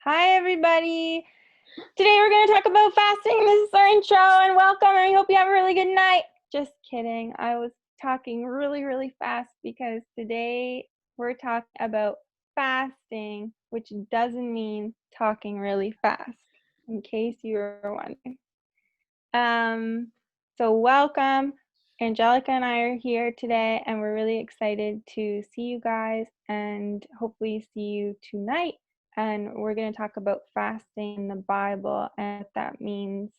Hi, everybody. Today we're going to talk about fasting. This is our intro and welcome. And I hope you have a really good night. Just kidding. I was talking really fast because today we're talking about fasting, which doesn't mean talking really fast, in case you were wondering. So welcome. Angelica and I are here today, and we're really excited to see you guys and hopefully see you tonight. And we're going to talk about fasting in the Bible and what that means.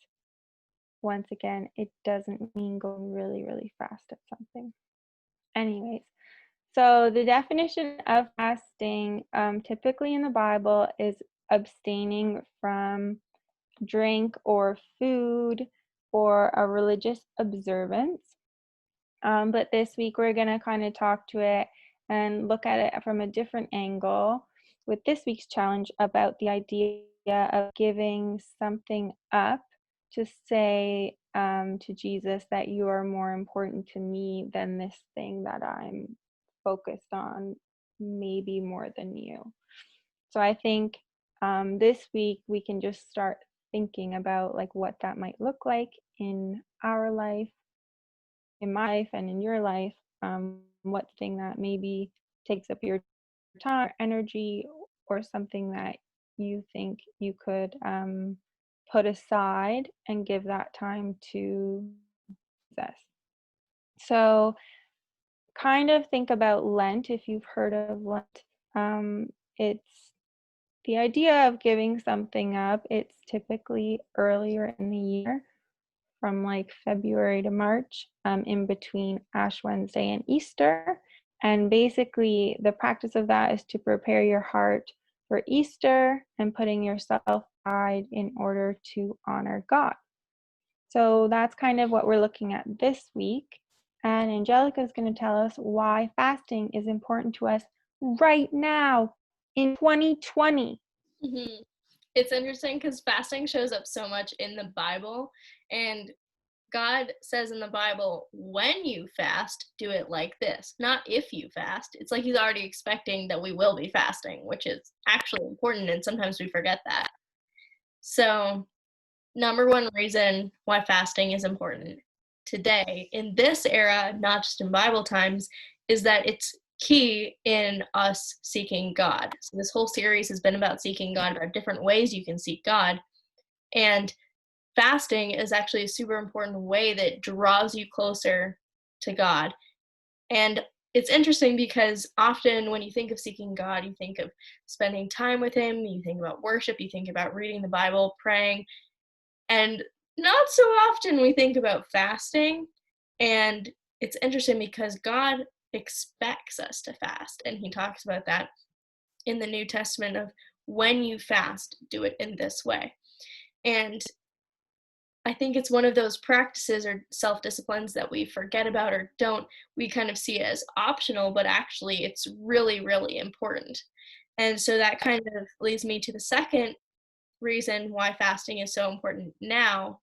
Once again, it doesn't mean going really fast at something. Anyways, so the definition of fasting typically in the Bible is abstaining from drink or food or a religious observance. But this week we're going to kind of talk to it and look at it from a different angle with this week's challenge about the idea of giving something up to say to Jesus that you are more important to me than this thing that I'm focused on, maybe more than you. So I think this week we can just start thinking about like what that might look like in our life, in my life and in your life. What thing that maybe takes up your time, energy, or something that you think you could put aside and give that time to Jesus. So kind of think about Lent if you've heard of Lent. It's the idea of giving something up. It's typically earlier in the year, from like February to March, in between Ash Wednesday and Easter. And basically, the practice of that is to prepare your heart for Easter and putting yourself aside in order to honor God. So that's kind of what we're looking at this week. And Angelica is going to tell us why fasting is important to us right now in 2020. Mm-hmm. It's interesting because fasting shows up so much in the Bible, and God says in the Bible, when you fast, do it like this, not if you fast. It's like he's already expecting that we will be fasting, which is actually important, and sometimes we forget that. So, number one reason why fasting is important today, in this era, not just in Bible times, is that it's key in us seeking God. So this whole series has been about seeking God, about different ways you can seek God. And fasting is actually a super important way that draws you closer to God. And it's interesting because often when you think of seeking God, you think of spending time with him, you think about worship, you think about reading the Bible, praying, and not so often we think about fasting. And it's interesting because God expects us to fast, and he talks about that in the New Testament of when you fast, do it in this way. And I think it's one of those practices or self-disciplines that we forget about or don't. We kind of see it as optional, but actually it's really important. And so that kind of leads me to the second reason why fasting is so important now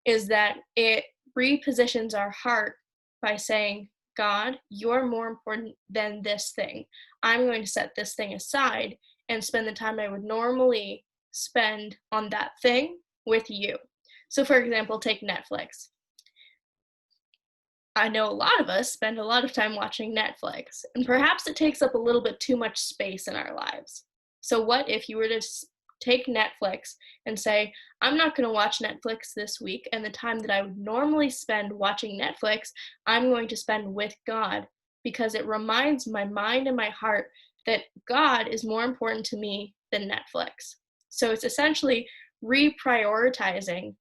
is that it repositions our heart by saying, God, you're more important than this thing. I'm going to set this thing aside and spend the time I would normally spend on that thing with you. So, for example, take Netflix. I know a lot of us spend a lot of time watching Netflix, and perhaps it takes up a little bit too much space in our lives. So, what if you were to take Netflix and say, I'm not going to watch Netflix this week, and the time that I would normally spend watching Netflix, I'm going to spend with God, because it reminds my mind and my heart that God is more important to me than Netflix. So, it's essentially reprioritizing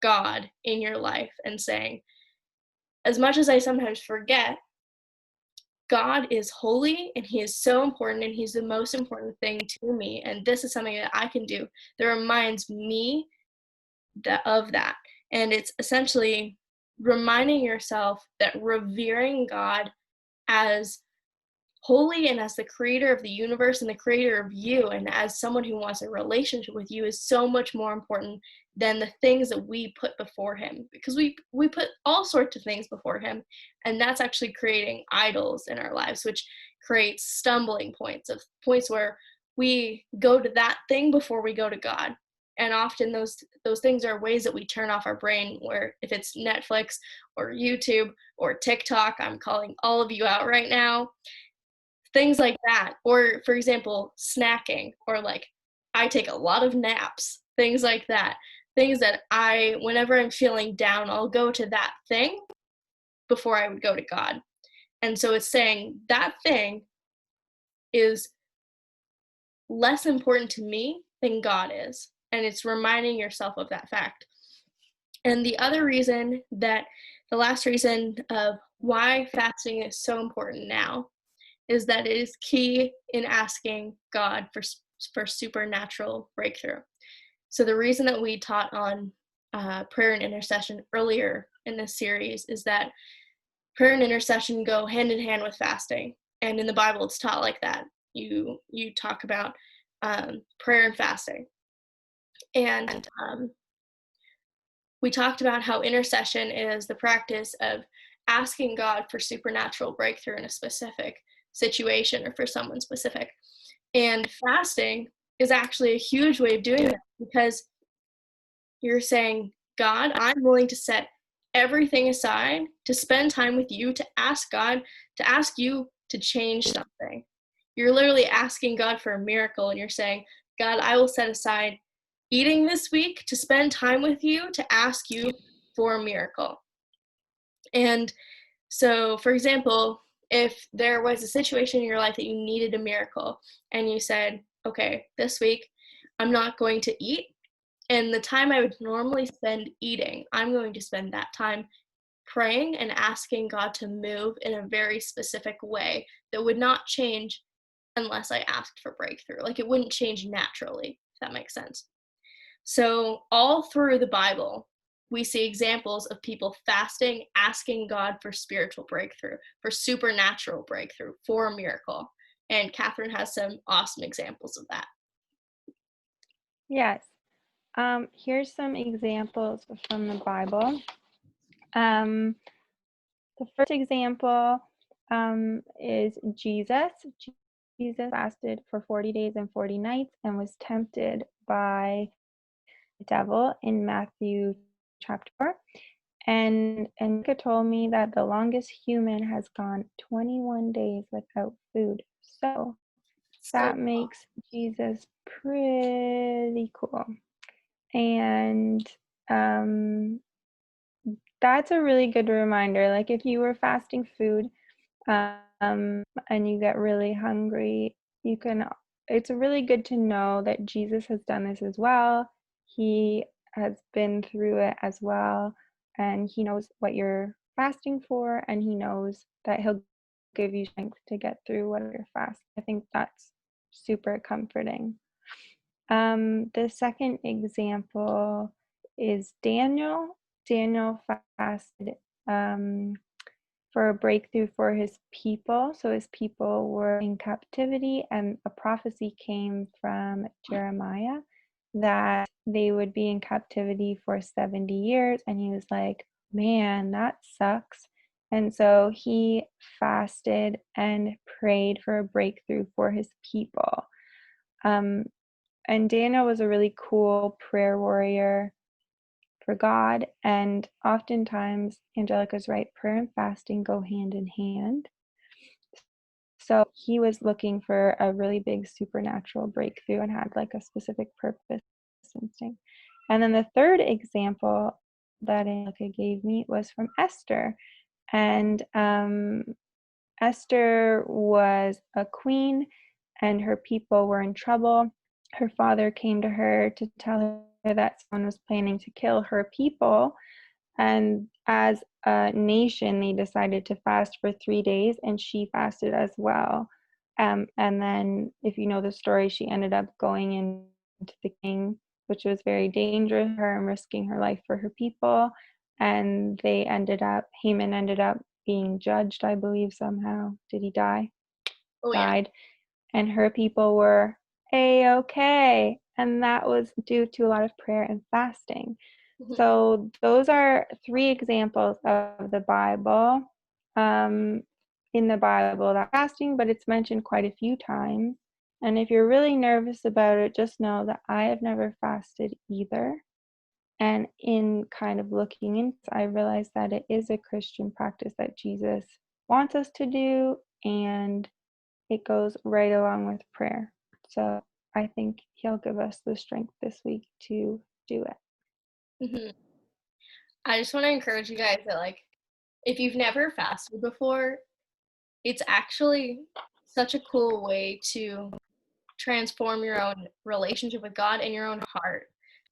God in your life and saying, as much as I sometimes forget, God is holy and he is so important and he's the most important thing to me. And this is something that I can do that reminds me of that. And it's essentially reminding yourself that revering God as holy and as the creator of the universe and the creator of you and as someone who wants a relationship with you is so much more important than the things that we put before him, because we put all sorts of things before him, and that's actually creating idols in our lives, which creates stumbling points of points where we go to that thing before we go to God. And often those things are ways that we turn off our brain, where if it's Netflix or YouTube or TikTok, I'm calling all of you out right now, things like that. Or for example, snacking, or like I take a lot of naps, things like that. Things that whenever I'm feeling down, I'll go to that thing before I would go to God. And so it's saying that thing is less important to me than God is. And it's reminding yourself of that fact. And the other reason that the last reason of why fasting is so important now is that it is key in asking God for supernatural breakthrough. So the reason that we taught on prayer and intercession earlier in this series is that prayer and intercession go hand in hand with fasting, and in the Bible it's taught like that. You talk about prayer and fasting, and we talked about how intercession is the practice of asking God for supernatural breakthrough in a specific situation or for someone specific. And fasting is actually a huge way of doing that, because you're saying, God, I'm willing to set everything aside to spend time with you, to ask God, to ask you to change something. You're literally asking God for a miracle, and you're saying, God, I will set aside eating this week to spend time with you, to ask you for a miracle. And so, for example, if there was a situation in your life that you needed a miracle, and you said, okay, this week I'm not going to eat, and the time I would normally spend eating, I'm going to spend that time praying and asking God to move in a very specific way that would not change unless I asked for breakthrough. Like, it wouldn't change naturally, if that makes sense. So, all through the Bible, we see examples of people fasting, asking God for spiritual breakthrough, for supernatural breakthrough, for a miracle. And Katherine has some awesome examples of that. Yes. Here's some examples from the Bible. The first example is Jesus. Jesus fasted for 40 days and 40 nights and was tempted by the devil in Matthew chapter 4. And Nika told me that the longest human has gone 21 days without food. So So that makes Jesus pretty cool. And that's a really good reminder. Like, if you were fasting food and you get really hungry, it's really good to know that Jesus has done this as well. He has been through it as well, and he knows what you're fasting for, and he knows that he'll give you strength to get through whatever you're fasting. I think that's super comforting. The second example is Daniel. Daniel fasted for a breakthrough for his people. So his people were in captivity, and a prophecy came from Jeremiah that they would be in captivity for 70 years. And he was like, man, that sucks. And so he fasted and prayed for a breakthrough for his people. And Daniel was a really cool prayer warrior for God. And oftentimes, Angelica's right, prayer and fasting go hand in hand. So he was looking for a really big supernatural breakthrough and had like a specific purpose instinct. And then the third example that Angelica gave me was from Esther. And Esther was a queen, and her people were in trouble. Her father came to her to tell her that someone was planning to kill her people. And as a nation, they decided to fast for 3 days, and she fasted as well. And then, if you know the story, she ended up going into the king, which was very dangerous for her and risking her life for her people. And Haman ended up being judged, I believe, somehow. Did he die? oh yeah. Died. And her people were A-okay. And that was due to a lot of prayer and fasting. Mhm. So those are 3 examples of the Bible, in the Bible that fasting, but it's mentioned quite a few times. And if you're really nervous about it, just know that I have never fasted either. And in kind of looking into it, I realized that it is a Christian practice that Jesus wants us to do, and it goes right along with prayer. So I think he'll give us the strength this week to do it. Mhm. I just want to encourage you guys that, like, if you've never fasted before, it's actually such a cool way to transform your own relationship with God and your own heart.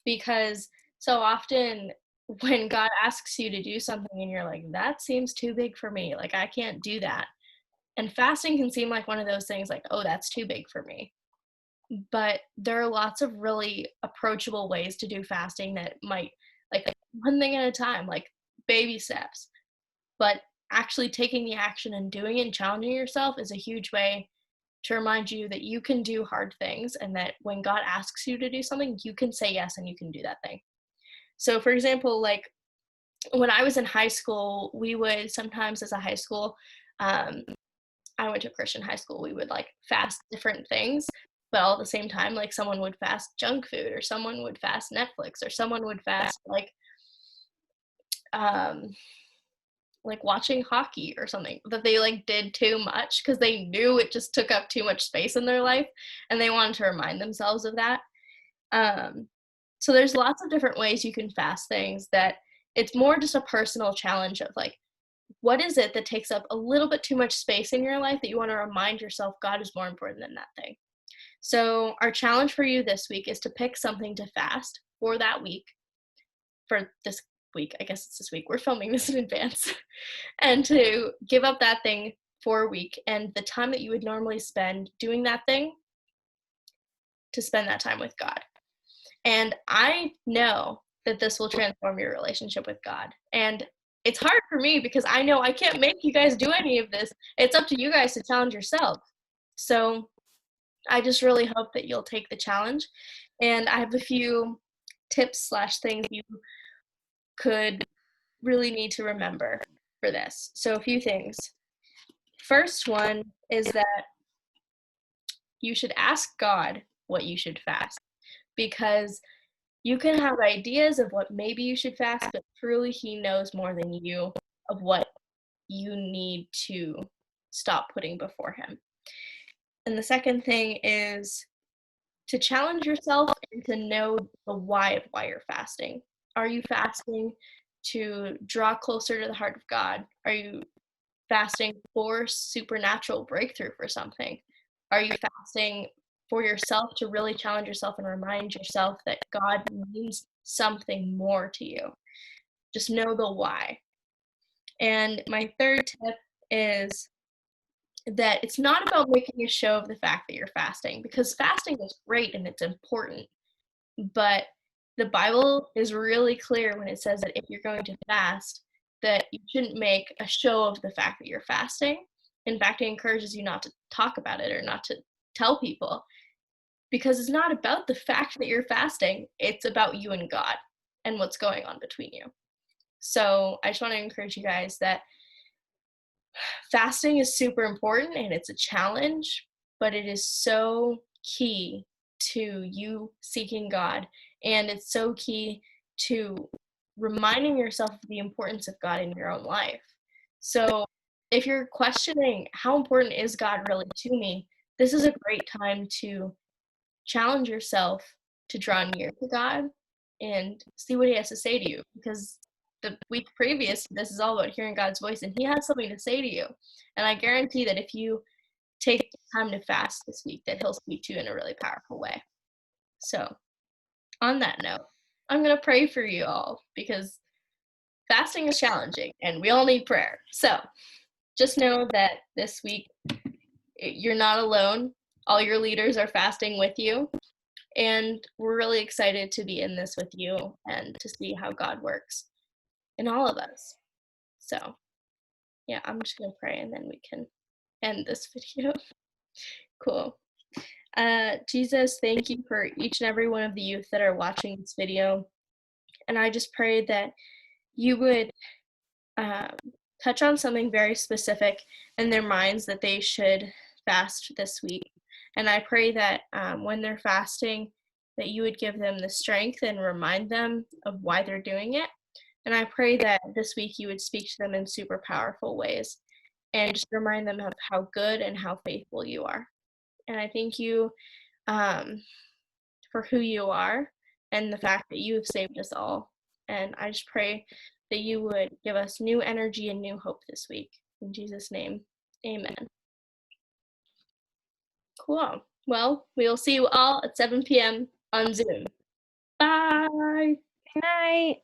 Because so often when God asks you to do something and you're like, that seems too big for me, like, I can't do that. And fasting can seem like one of those things, like, oh, that's too big for me. But there are lots of really approachable ways to do fasting that might, like, one thing at a time, like baby steps. But actually taking the action and doing it and challenging yourself is a huge way to remind you that you can do hard things, and that when God asks you to do something, you can say yes and you can do that thing. So, for example, like when I was in high school, we would sometimes, as a high school, um, I went to a Christian high school, we would like fast different things, but all at the same time, like someone would fast junk food, or someone would fast Netflix, or someone would fast um, like watching hockey or something that they like did too much because they knew it just took up too much space in their life, and they wanted to remind themselves of that. Um, so there's lots of different ways you can fast things, that it's more just a personal challenge of like, what is it that takes up a little bit too much space in your life that you want to remind yourself God is more important than that thing. So our challenge for you this week is to pick something to fast for that week, for this week. I guess it's this week. We're filming this in advance. And to give up that thing for a week, and the time that you would normally spend doing that thing, to spend that time with God. And I know that this will transform your relationship with God. And it's hard for me because I know I can't make you guys do any of this. It's up to you guys to challenge yourself. So I just really hope that you'll take the challenge. And I have a few tips slash things you could really need to remember for this. So a few things. First one is that you should ask God what you should fast, because you can have ideas of what maybe you should fast, but truly He knows more than you of what you need to stop putting before Him. And the second thing is to challenge yourself and to know the why of why you're fasting. Are you fasting to draw closer to the heart of God? Are you fasting for supernatural breakthrough for something? Are you fasting for yourself to really challenge yourself and remind yourself that God means something more to you? Just know the why. And my third tip is that it's not about making a show of the fact that you're fasting, because fasting is great and it's important. But the Bible is really clear when it says that if you're going to fast, that you shouldn't make a show of the fact that you're fasting. In fact, it encourages you not to talk about it or not to tell people, because it's not about the fact that you're fasting, it's about you and God and what's going on between you. So I just want to encourage you guys that fasting is super important and it's a challenge, but it is so key to you seeking God. And it's so key to reminding yourself of the importance of God in your own life. So if you're questioning how important is God really to me, this is a great time to challenge yourself to draw near to God and see what He has to say to you, because the week previous, this is all about hearing God's voice, and He has something to say to you. And I guarantee that if you take time to fast this week, that He'll speak to you in a really powerful way. So, on that note, I'm going to pray for you all, because fasting is challenging and we all need prayer. So, just know that this week you're not alone. All your leaders are fasting with you. And we're really excited to be in this with you and to see how God works in all of us. So, yeah, I'm just going to pray and then we can end this video. Cool. Jesus, thank you for each and every one of the youth that are watching this video. And I just pray that you would um, touch on something very specific in their minds that they should fast this week. And I pray that when they're fasting, that you would give them the strength and remind them of why they're doing it. And I pray that this week you would speak to them in super powerful ways and just remind them of how good and how faithful you are. And I thank you um, for who you are and the fact that you have saved us all. And I just pray that you would give us new energy and new hope this week. In Jesus' name, amen. Cool. Well, we will see you all at 7 p.m. on Zoom. Bye. Good night.